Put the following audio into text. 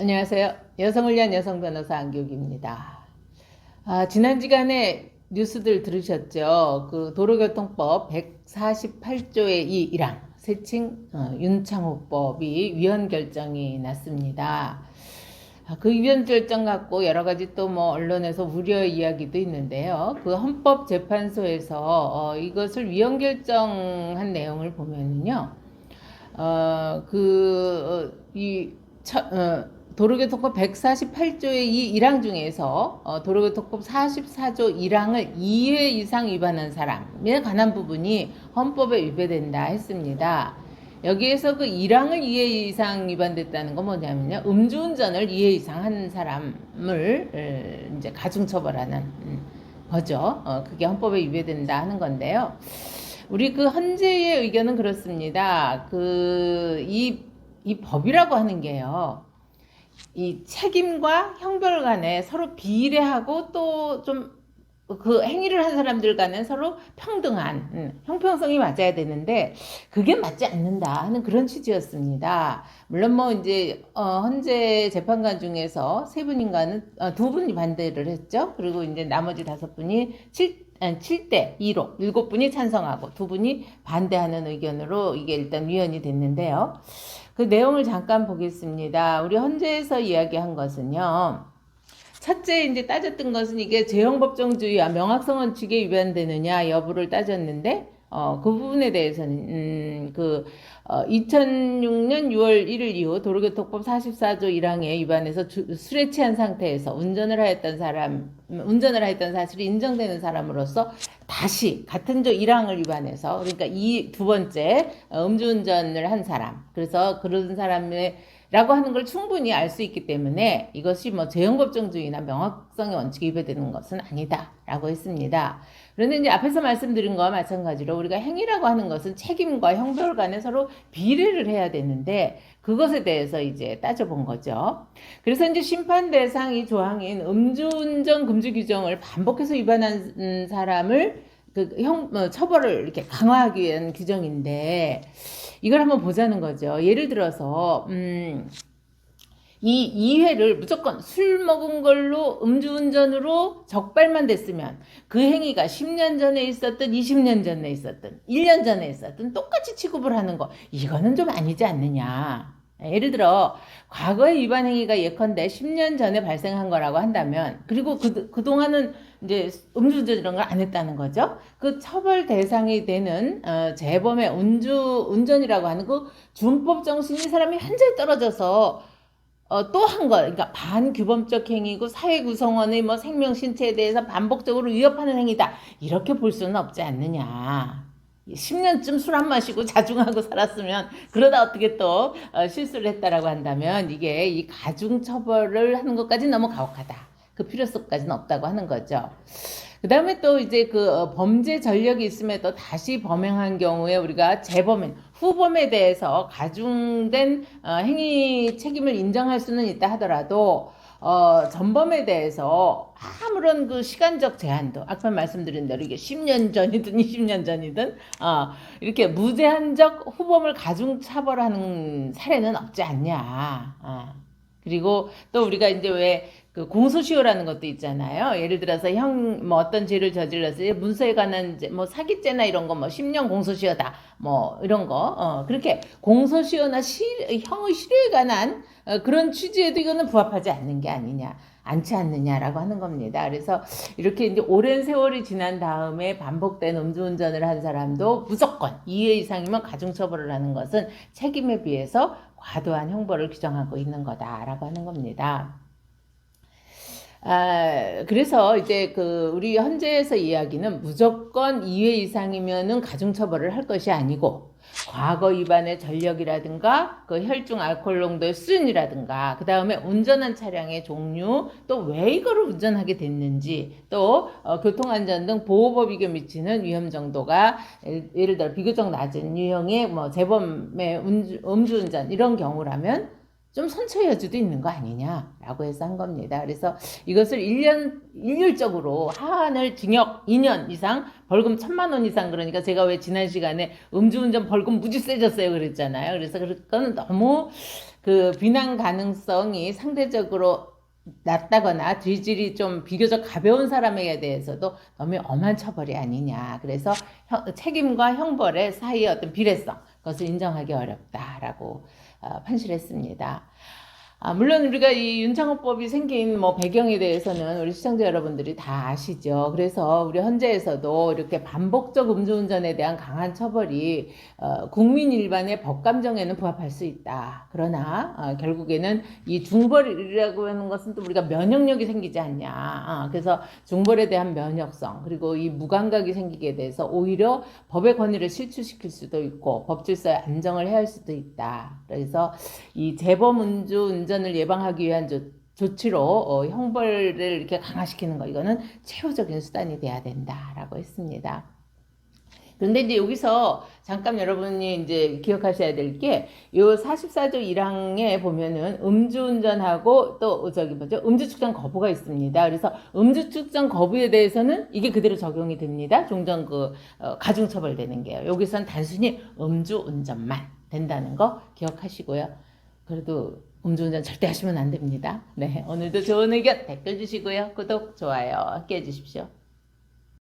안녕하세요. 여성을 위한 여성 변호사 안교기입니다. 지난 시간에 뉴스들 들으셨죠? 그 도로교통법 148조의 이 1항 세칭 윤창호법이 위헌 결정이 났습니다. 그 위헌 결정 갖고 여러 가지 또 뭐 언론에서 우려 이야기도 있는데요. 그 헌법재판소에서 이것을 위헌 결정한 내용을 보면은요. 도로교통법 148조의 이 1항 중에서 도로교통법 44조 1항을 2회 이상 위반한 사람에 관한 부분이 헌법에 위배된다 했습니다. 여기에서 그 1항을 2회 이상 위반됐다는 건 뭐냐면요. 음주운전을 2회 이상 한 사람을 이제 가중처벌하는 거죠. 그게 헌법에 위배된다 하는 건데요. 우리 그 헌재의 의견은 그렇습니다. 이 법이라고 하는 게요. 이 책임과 형벌 간에 서로 비례하고 또 좀 그 행위를 한 사람들 간에 서로 평등한 형평성이 맞아야 되는데 그게 맞지 않는다 하는 그런 취지였습니다. 물론 뭐 이제 헌재 재판관 중에서 세 분인가는 두 분이 반대를 했죠. 그리고 이제 나머지 다섯 분이 7대 2로 7분이 찬성하고 2분이 반대하는 의견으로 이게 일단 위헌이 됐는데요. 그 내용을 잠깐 보겠습니다. 우리 헌재에서 이야기한 것은요. 첫째 이제 따졌던 것은 이게 재형법정주의와 명확성 원칙에 위반되느냐 여부를 따졌는데 그 부분에 대해서는 2006년 6월 1일 이후 도로교통법 44조 1항에 위반해서 술에 취한 상태에서 운전을 하였던 사실이 인정되는 사람으로서 다시 같은 조 1항을 위반해서 그러니까 이 두 번째 음주운전을 한 사람 그래서 그런 사람의 라고 하는 걸 충분히 알 수 있기 때문에 이것이 뭐 재형법정주의나 명확성의 원칙에 위배되는 것은 아니다라고 했습니다. 그런데 이제 앞에서 말씀드린 거와 마찬가지로 우리가 행위라고 하는 것은 책임과 형벌 간에 서로 비례를 해야 되는데 그것에 대해서 이제 따져본 거죠. 그래서 이제 심판 대상 이 조항인 음주운전 금지 규정을 반복해서 위반한 사람을 처벌을 이렇게 강화하기 위한 규정인데 이걸 한번 보자는 거죠. 예를 들어서 이 2회를 무조건 술 먹은 걸로 음주운전으로 적발만 됐으면 그 행위가 10년 전에 있었든 20년 전에 있었든 1년 전에 있었든 똑같이 취급을 하는 거 이거는 좀 아니지 않느냐. 예를 들어 과거의 위반 행위가 예컨대 10년 전에 발생한 거라고 한다면 그리고 그동안은 이제 음주운전 이런 걸 안 했다는 거죠. 그 처벌 대상이 되는 재범의 운전이라고 하는 그 준법 정신이 사람이 현저히 떨어져서 또 한 거, 그러니까 반규범적 행위고 사회 구성원의 뭐 생명 신체에 대해서 반복적으로 위협하는 행위다. 이렇게 볼 수는 없지 않느냐. 10년쯤 술 안 마시고 자중하고 살았으면 그러다 어떻게 또 실수를 했다라고 한다면 이게 이 가중 처벌을 하는 것까지 너무 가혹하다. 그 필요성까지는 없다고 하는 거죠. 그 다음에 또 이제 그 범죄 전력이 있음에도 다시 범행한 경우에 우리가 재범인, 후범에 대해서 가중된 행위 책임을 인정할 수는 있다 하더라도 전범에 대해서 아무런 그 시간적 제한도 아까 말씀드린 대로 이게 10년 전이든 20년 전이든 이렇게 무제한적 후범을 가중 처벌하는 사례는 없지 않냐. 그리고 또 우리가 이제 왜 그 공소시효라는 것도 있잖아요. 예를 들어서 뭐 어떤 죄를 저질렀을 때 문서에 관한 뭐 사기죄나 이런 거 뭐 10년 공소시효다. 뭐 이런 거 그렇게 공소시효나 형의 실효에 관한 그런 취지에도 이거는 부합하지 않는 게 아니냐. 않지 않느냐라고 하는 겁니다. 그래서 이렇게 이제 오랜 세월이 지난 다음에 반복된 음주운전을 한 사람도 무조건 2회 이상이면 가중처벌을 하는 것은 책임에 비해서 과도한 형벌을 규정하고 있는 거다라고 하는 겁니다. 그래서 이제 우리 헌재에서 이야기는 무조건 2회 이상이면은 가중처벌을 할 것이 아니고 과거 위반의 전력이라든가 그 혈중 알코올 농도의 수준이라든가 그 다음에 운전한 차량의 종류 또 왜 이거를 운전하게 됐는지 또 교통안전 등 보호법익에 미치는 위험 정도가 예를 들어 비교적 낮은 유형의 뭐 재범의 음주운전 이런 경우라면 좀 선처 여지도 있는 거 아니냐라고 해서 한 겁니다. 그래서 이것을 일률적으로 하한을 징역 2년 이상, 벌금 1,000만 원 이상, 그러니까 제가 왜 지난 시간에 음주운전 벌금 무지 세졌어요 그랬잖아요. 그래서 그건 너무 그 비난 가능성이 상대적으로 낮다거나 죄질이 좀 비교적 가벼운 사람에 대해서도 너무 엄한 처벌이 아니냐. 그래서 책임과 형벌의 사이의 어떤 비례성, 그것을 인정하기 어렵다라고 판시했습니다. 물론 우리가 이 윤창호법이 생긴 배경에 대해서는 우리 시청자 여러분들이 다 아시죠. 그래서 우리 헌재에서도 이렇게 반복적 음주운전에 대한 강한 처벌이 국민 일반의 법 감정에는 부합할 수 있다. 그러나 결국에는 이 중벌이라고 하는 것은 또 우리가 면역력이 생기지 않냐. 그래서 중벌에 대한 면역성, 그리고 이 무감각이 생기게 돼서 오히려 법의 권위를 실추시킬 수도 있고 법 질서의 안정을 해할 수도 있다. 그래서 이 재범 운전을 예방하기 위한 조치로 형벌을 이렇게 강화시키는 거, 이거는 최후적인 수단이 돼야 된다라고 했습니다. 그런데 이제 여기서 잠깐 여러분이 이제 기억하셔야 될 게, 요 44조 1항에 보면은 음주운전하고 또 음주축전 거부가 있습니다. 그래서 음주축전 거부에 대해서는 이게 그대로 적용이 됩니다. 종전 가중처벌되는 게요. 여기선 단순히 음주운전만 된다는 거 기억하시고요. 그래도 음주운전 절대 하시면 안 됩니다. 네, 오늘도 좋은 의견 댓글 주시고요. 구독, 좋아요 함께 해주십시오.